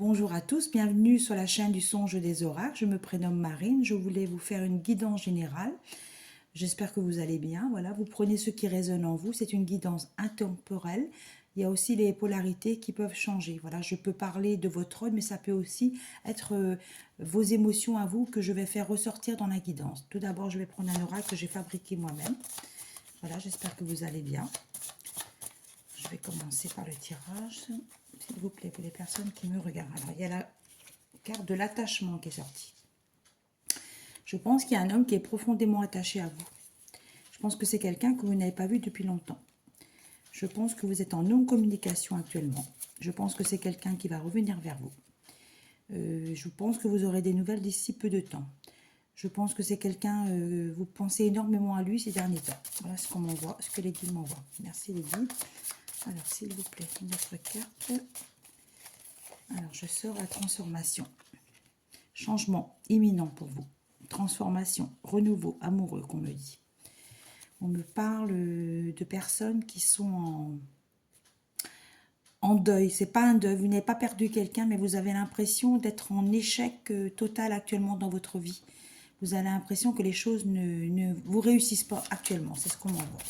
Bonjour à tous, bienvenue sur la chaîne du songe des oracles. Je me prénomme Marine, je voulais vous faire une guidance générale. J'espère que vous allez bien. Voilà, vous prenez ce qui résonne en vous, c'est une guidance intemporelle. Il y a aussi les polarités qui peuvent changer. Voilà, je peux parler de votre âme, mais ça peut aussi être vos émotions à vous que je vais faire ressortir dans la guidance. Tout d'abord, je vais prendre un oracle que j'ai fabriqué moi-même. Voilà, j'espère que vous allez bien. Je vais commencer par le tirage, s'il vous plaît, pour les personnes qui me regardent. Alors, il y a la carte de l'attachement qui est sortie. Je pense qu'il y a un homme qui est profondément attaché à vous. Je pense que c'est quelqu'un que vous n'avez pas vu depuis longtemps. Je pense que vous êtes en non-communication actuellement. Je pense que c'est quelqu'un qui va revenir vers vous. Je pense que vous aurez des nouvelles d'ici peu de temps. Je pense que c'est quelqu'un, vous pensez énormément à lui ces derniers temps. Voilà ce qu'on m'envoie, ce que les guides m'envoient. Merci les guides. Alors, s'il vous plaît, une autre carte. Alors, je sors la transformation. Changement imminent pour vous. Transformation, renouveau amoureux, qu'on me dit. On me parle de personnes qui sont en deuil. C'est pas un deuil, vous n'avez pas perdu quelqu'un, mais vous avez l'impression d'être en échec total actuellement dans votre vie. Vous avez l'impression que les choses ne vous réussissent pas actuellement. C'est ce qu'on m'envoie.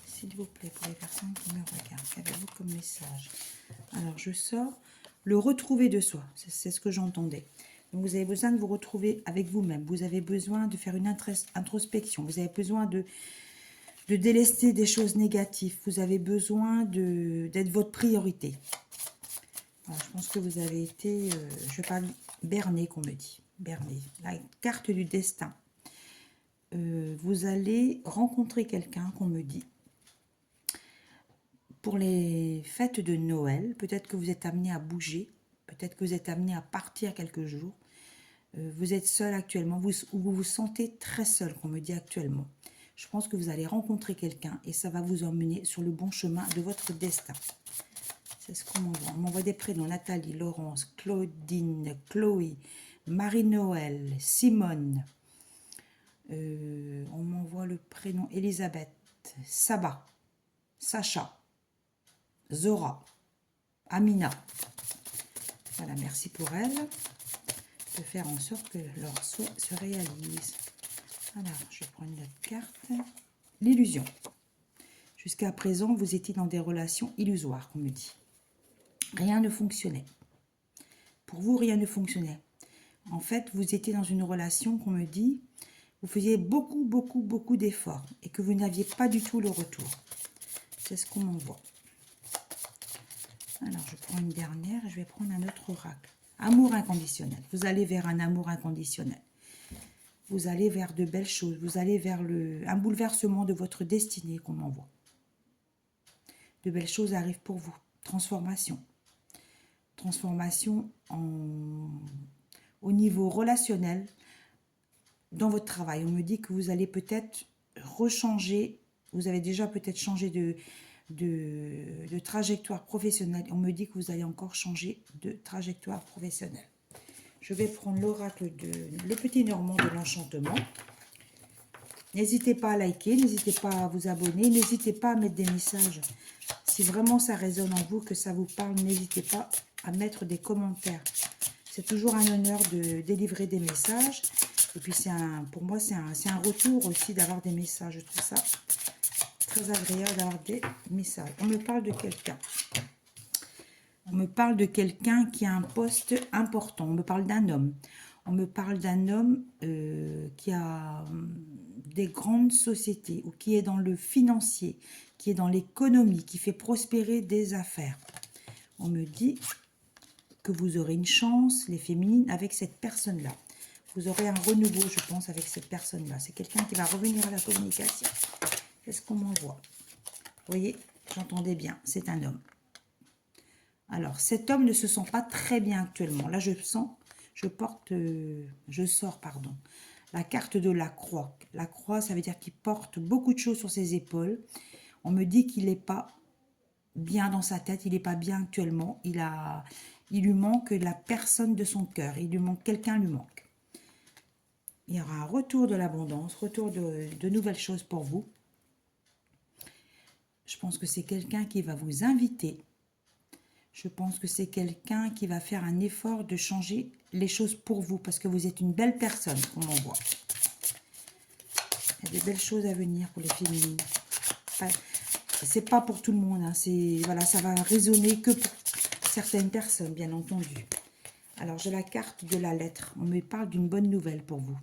S'il vous plaît, pour les personnes qui me regardent, qu'avez-vous comme message? Alors, je sors le retrouver de soi. C'est ce que j'entendais. Donc, vous avez besoin de vous retrouver avec vous-même. Vous avez besoin de faire une introspection. Vous avez besoin de délester des choses négatives. Vous avez besoin d'être votre priorité. Alors, je pense que vous avez été, je parle berné, qu'on me dit. Berné. La carte du destin. Vous allez rencontrer quelqu'un, qu'on me dit. Pour les fêtes de Noël, peut-être que vous êtes amené à bouger, peut-être que vous êtes amené à partir quelques jours. Vous êtes seul actuellement, ou vous vous sentez très seul, qu'on me dit actuellement. Je pense que vous allez rencontrer quelqu'un et ça va vous emmener sur le bon chemin de votre destin. C'est ce qu'on m'envoie. On m'envoie des prénoms: Nathalie, Laurence, Claudine, Chloé, Marie-Noël, Simone. On m'envoie le prénom Elisabeth, Saba, Sacha, Zora, Amina. Voilà, merci pour elle de faire en sorte que leur souhait se réalise. Alors, je prends une autre carte. L'illusion. Jusqu'à présent, vous étiez dans des relations illusoires, on me dit. Rien ne fonctionnait. Pour vous, rien ne fonctionnait. En fait, vous étiez dans une relation qu'on me dit, vous faisiez beaucoup d'efforts et que vous n'aviez pas du tout le retour. C'est ce qu'on m'envoie. Alors, je prends une dernière et je vais prendre un autre oracle. Amour inconditionnel. Vous allez vers un amour inconditionnel. Vous allez vers de belles choses. Vous allez vers un bouleversement de votre destinée qu'on m'envoie. De belles choses arrivent pour vous. Transformation. Transformation au niveau relationnel dans votre travail. On me dit que vous allez peut-être rechanger. Vous avez déjà peut-être changé de trajectoire professionnelle. On me dit que vous allez encore changer de trajectoire professionnelle. Je vais prendre l'oracle le petit normand de l'enchantement. N'hésitez pas à liker, n'hésitez pas à vous abonner, n'hésitez pas à mettre des messages. Si vraiment ça résonne en vous, que ça vous parle, n'hésitez pas à mettre des commentaires. C'est toujours un honneur de délivrer des messages. Et puis pour moi, c'est un retour aussi d'avoir des messages. Je trouve ça très agréable d'avoir des messages. On me parle de quelqu'un. On me parle de quelqu'un qui a un poste important. On me parle d'un homme. On me parle d'un homme qui a des grandes sociétés ou qui est dans le financier, qui est dans l'économie, qui fait prospérer des affaires. On me dit que vous aurez une chance, les féminines, avec cette personne-là. Vous aurez un renouveau, je pense, avec cette personne-là. C'est quelqu'un qui va revenir à la communication. Qu'est-ce qu'on m'envoie? Vous voyez, j'entendais bien, c'est un homme. Alors, cet homme ne se sent pas très bien actuellement. Là, je sors, la carte de la croix. La croix, ça veut dire qu'il porte beaucoup de choses sur ses épaules. On me dit qu'il n'est pas bien dans sa tête, il n'est pas bien actuellement. Il lui manque la personne de son cœur. Quelqu'un lui manque. Il y aura un retour de l'abondance, retour de nouvelles choses pour vous. Je pense que c'est quelqu'un qui va vous inviter. Je pense que c'est quelqu'un qui va faire un effort de changer les choses pour vous, parce que vous êtes une belle personne, comme on voit. Il y a des belles choses à venir pour les féminines. C'est pas pour tout le monde, hein. Voilà, ça va résonner que pour certaines personnes, bien entendu. Alors, j'ai la carte de la lettre. On me parle d'une bonne nouvelle pour vous.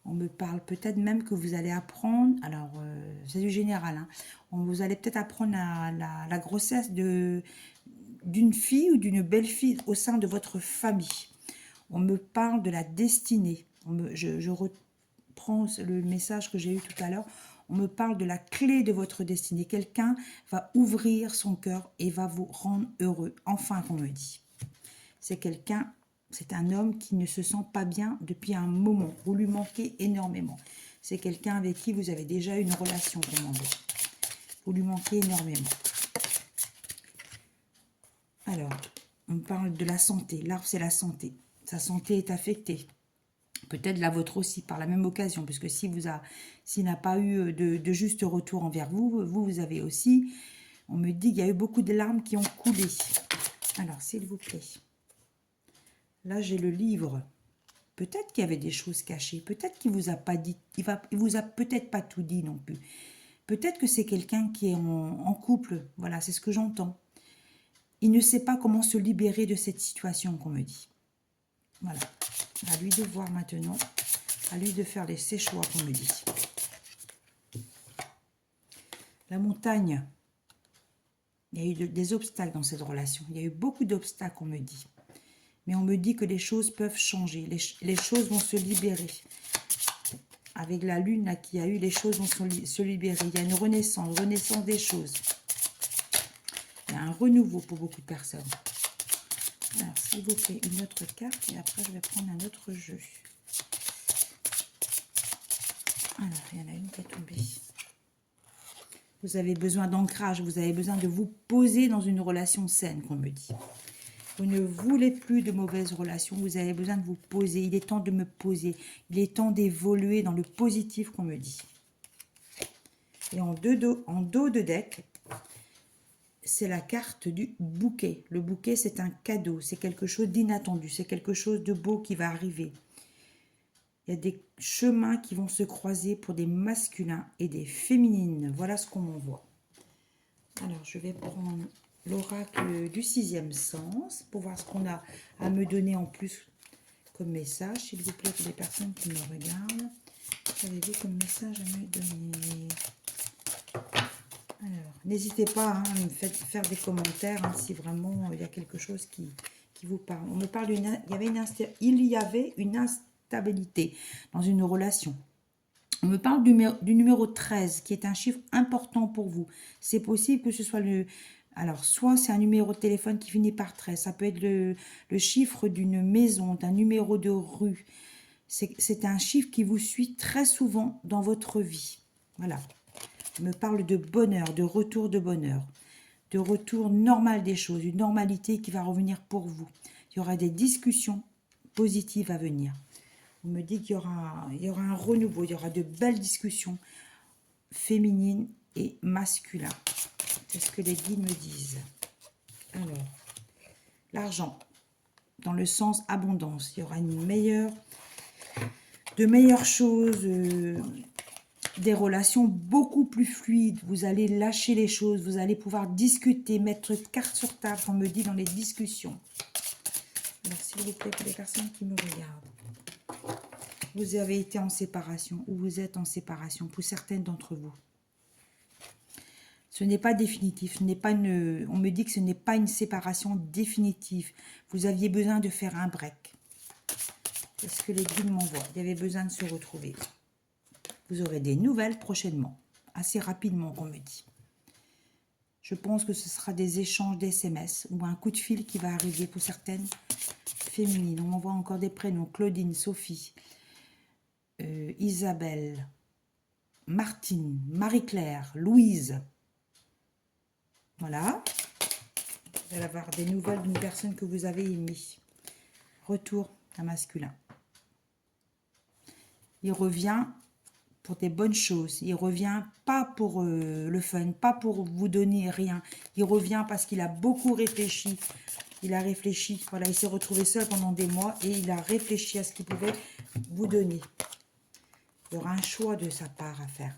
On me parle peut-être même que vous allez apprendre, alors c'est du général, hein. Vous allez peut-être apprendre la grossesse d'une fille ou d'une belle-fille au sein de votre famille. On me parle de la destinée. Je reprends le message que j'ai eu tout à l'heure. On me parle de la clé de votre destinée. Quelqu'un va ouvrir son cœur et va vous rendre heureux. Enfin, qu'on me dit. C'est quelqu'un... C'est un homme qui ne se sent pas bien depuis un moment. Vous lui manquez énormément. C'est quelqu'un avec qui vous avez déjà eu une relation, comment dire. Vous lui manquez énormément. Alors, on parle de la santé. L'arbre, c'est la santé. Sa santé est affectée. Peut-être la vôtre aussi, par la même occasion. Puisque s'il n'a pas eu de juste retour envers vous, vous avez aussi... On me dit qu'il y a eu beaucoup de larmes qui ont coulé. Alors, s'il vous plaît... Là, j'ai le livre. Peut-être qu'il y avait des choses cachées. Peut-être qu'il vous a pas dit. Il vous a peut-être pas tout dit non plus. Peut-être que c'est quelqu'un qui est en couple. Voilà, c'est ce que j'entends. Il ne sait pas comment se libérer de cette situation qu'on me dit. Voilà. À lui de voir maintenant. À lui de faire ses choix qu'on me dit. La montagne. Il y a eu des obstacles dans cette relation. Il y a eu beaucoup d'obstacles, on me dit. Mais on me dit que les choses peuvent changer. Les choses vont se libérer. Avec la lune là qu'il y a eu, les choses vont se libérer. Il y a une renaissance des choses. Il y a un renouveau pour beaucoup de personnes. Alors, s'il vous plaît, une autre carte. Et après, je vais prendre un autre jeu. Alors, il y en a une qui est tombée. Vous avez besoin d'ancrage. Vous avez besoin de vous poser dans une relation saine, qu'on me dit. Vous ne voulez plus de mauvaises relations, vous avez besoin de vous poser. Il est temps de me poser. Il est temps d'évoluer dans le positif qu'on me dit. Et en dos de deck, c'est la carte du bouquet. Le bouquet, c'est un cadeau. C'est quelque chose d'inattendu. C'est quelque chose de beau qui va arriver. Il y a des chemins qui vont se croiser pour des masculins et des féminines. Voilà ce qu'on m'envoie. Alors, je vais prendre... l'oracle du 6e sens, pour voir ce qu'on a à me donner en plus comme message, s'il vous plaît, pour les personnes qui me regardent. Qu'avez-vous comme message à me donner? Alors, n'hésitez pas à me faire des commentaires hein, si vraiment il y a quelque chose qui vous parle. On me parle il y avait une instabilité dans une relation. On me parle du numéro 13, qui est un chiffre important pour vous. C'est possible que ce soit le... Alors, soit c'est un numéro de téléphone qui finit par 13. Ça peut être le chiffre d'une maison, d'un numéro de rue. C'est un chiffre qui vous suit très souvent dans votre vie. Voilà. On me parle de bonheur, de retour de bonheur. De retour normal des choses. Une normalité qui va revenir pour vous. Il y aura des discussions positives à venir. On me dit qu'il y aura un renouveau, il y aura de belles discussions féminines et masculines. C'est ce que les guides me disent. Alors, l'argent, dans le sens abondance. Il y aura de meilleures choses, des relations beaucoup plus fluides. Vous allez lâcher les choses, vous allez pouvoir discuter, mettre carte sur table, on me dit dans les discussions. Alors, s'il vous plaît, pour les personnes qui me regardent. Vous avez été en séparation ou vous êtes en séparation pour certaines d'entre vous. Ce n'est pas définitif. On me dit que ce n'est pas une séparation définitive. Vous aviez besoin de faire un break. C'est ce que les guides m'envoient. Il y avait besoin de se retrouver. Vous aurez des nouvelles prochainement. Assez rapidement, on me dit. Je pense que ce sera des échanges d'SMS ou un coup de fil qui va arriver pour certaines féminines. On m'envoie encore des prénoms. Claudine, Sophie, Isabelle, Martine, Marie-Claire, Louise. Voilà. Vous allez avoir des nouvelles d'une personne que vous avez aimée. Retour d'un masculin. Il revient pour des bonnes choses. Il revient pas pour le fun, pas pour vous donner rien. Il revient parce qu'il a beaucoup réfléchi. Il a réfléchi, voilà, il s'est retrouvé seul pendant des mois et il a réfléchi à ce qu'il pouvait vous donner. Il y aura un choix de sa part à faire.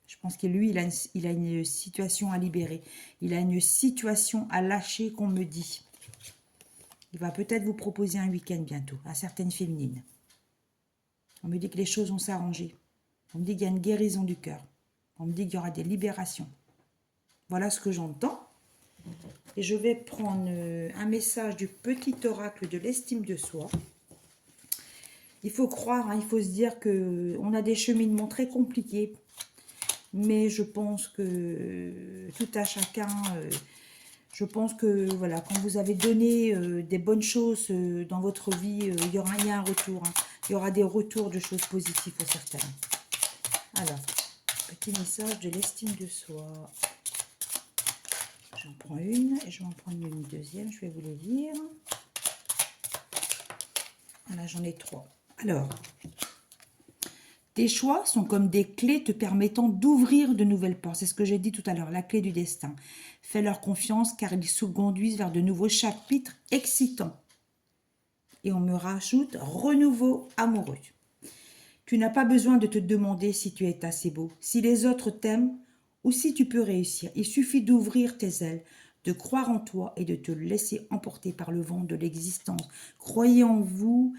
Je pense que lui, il a une situation à libérer. Il a une situation à lâcher qu'on me dit. Il va peut-être vous proposer un week-end bientôt, à certaines féminines. On me dit que les choses vont s'arranger. On me dit qu'il y a une guérison du cœur. On me dit qu'il y aura des libérations. Voilà ce que j'entends. Et je vais prendre un message du petit oracle de l'estime de soi. Il faut croire, hein, il faut se dire qu'on a des cheminements très compliqués. Mais je pense que tout à chacun, je pense que voilà, quand vous avez donné des bonnes choses dans votre vie, il y a un retour. Hein. Il y aura des retours de choses positives pour certaines. Alors, petit message de l'estime de soi. J'en prends une et je vais en prendre une deuxième. Je vais vous les lire. Voilà, j'en ai 3. Alors, tes choix sont comme des clés te permettant d'ouvrir de nouvelles portes. C'est ce que j'ai dit tout à l'heure, la clé du destin. Fais leur confiance car ils se conduisent vers de nouveaux chapitres excitants. Et on me rajoute renouveau amoureux. Tu n'as pas besoin de te demander si tu es assez beau, si les autres t'aiment ou si tu peux réussir. Il suffit d'ouvrir tes ailes, de croire en toi et de te laisser emporter par le vent de l'existence. Croyez en vous,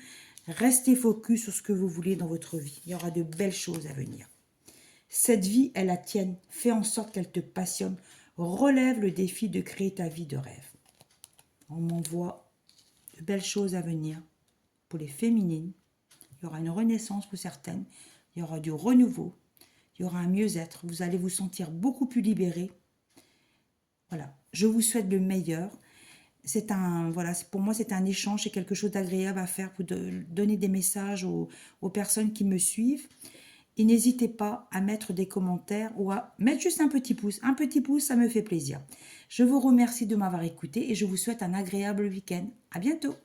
restez focus sur ce que vous voulez dans votre vie. Il y aura de belles choses à venir. Cette vie est la tienne. Fais en sorte qu'elle te passionne. Relève le défi de créer ta vie de rêve. On m'envoie de belles choses à venir pour les féminines. Il y aura une renaissance pour certaines. Il y aura du renouveau. Il y aura un mieux-être. Vous allez vous sentir beaucoup plus libéré. Voilà. Je vous souhaite le meilleur. C'est un, voilà, pour moi, c'est un échange. C'est quelque chose d'agréable à faire pour donner des messages aux personnes qui me suivent. Et n'hésitez pas à mettre des commentaires ou à mettre juste un petit pouce. Un petit pouce, ça me fait plaisir. Je vous remercie de m'avoir écouté et je vous souhaite un agréable week-end. À bientôt.